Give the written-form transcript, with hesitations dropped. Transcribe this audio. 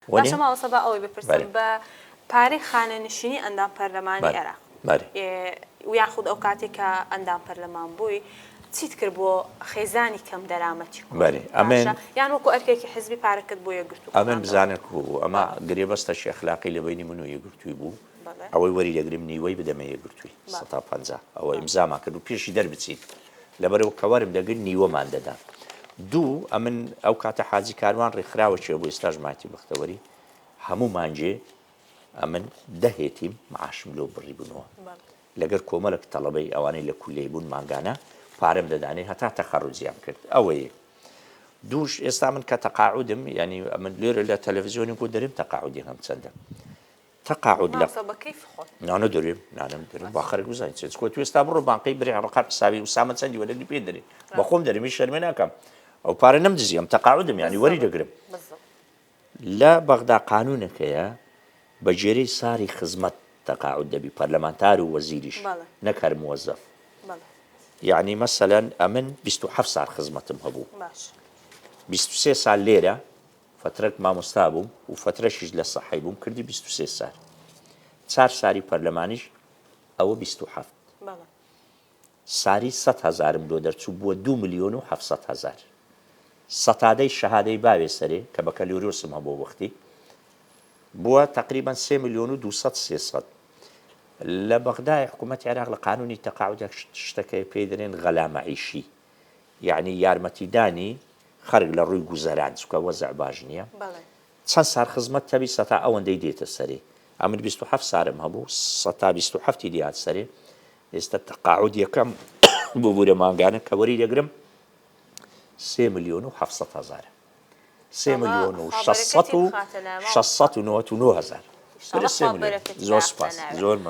باشە ماوەسە بە ئەوەی بپرسم بە پارەی خانەنشینی ئەندام پەرلەمانی عێراق و یاخود ئەو کاتێک کە ئەندام پەرلەمان بووی چیت کرد بۆ خێزانی کەم دەرامەتی یان وەکو ئەرکێکی حزبی پارەکەت بۆ یەکگرتو ئەمن بزانێت بوو ئەمە گرێبەستە شێخلاقی لە بینی من و یەکگرتووی بوو ئەوەی وەری دەگرم نیوەی بدەمە یەکگرتووی 150 ئەوە ئیمزامان کرد و پێشی دەربچیت لەبەرەوە کەوارم دەگرت نیوەمان دەدا دوو ئەمن ئەو کاتە حاجی کاروان ڕێکخراوە چێ بۆ ئێستا ژماتی بەختەوەری هەموو مانجێ ئەمن دەهێتیم معاشم لەو بڕی بوونەوە لەگەر کۆمەڵک تەڵەبەی ئەوانەی لە کولەی بوون مانگانە پارەم دەدانێ هەتا تەخەڕوجیان کرد ئەوەیە دووش ئێستا من کە تەقاعودم ینی من لێرە لە تەلەڤیزیۆنی بۆ دەرێم تەقاعودی هەم چەندە تەقاعود لە نانە دەرێم نانم دەرم با خەرک بزانین چێت کۆ تو ئێستا بڕۆ بانقی بڕێ ڕقات حسابی وسامە چەندی وەرەگری پێ دەرێ بە خۆم دەرێمی شەرمێ ناکەم ئەو پارە نەمدزیم تەقاعودم ینی وەری دەگرم لە بەغدا قانونەکەیە بەجێرەی ساری خزمەت تەقاعود دەبی پەرلەمانتار و وەزیریش نەک هەر موەزەف یعنی مەسەلەن ئەمن 27 سال خزمەتم هەبوو 23 سال لێرە فترەك مامۆستا بووم و فترەشیش لە سەحەی بووم کردی 23 سال 4 ساری پەرلەمانیش ئەوە 27 ساری 100,000م لۆ دەرچوو بووە 2,700,000 سەتادەی شەهادەی باوێ سەرێ کە بەکەلیۆرۆسم هەبوو وەختی بووە تقریبا 3,200,300 لە بەغدای حکوومەتی عێراق لە قانونی تەقاعودێک شتەکەی پێی دەرێن غەلا مەعیشی یعنی یارمەتیدانی خەرج لە ڕووی گوزەران چونکە وەزع باش نییە چەند سار خزمەت تەبی سەتا ئەوەندەی دێتە سەرێ ئەمن 27 سارم هەبوو 127 دیات سەرێ ئێستا تەقاعود یەکەم بۆ بوورە مانگانە کە وەری دەگرم 3,700,000 3,699,000 زۆر سپاس زۆر مەمنون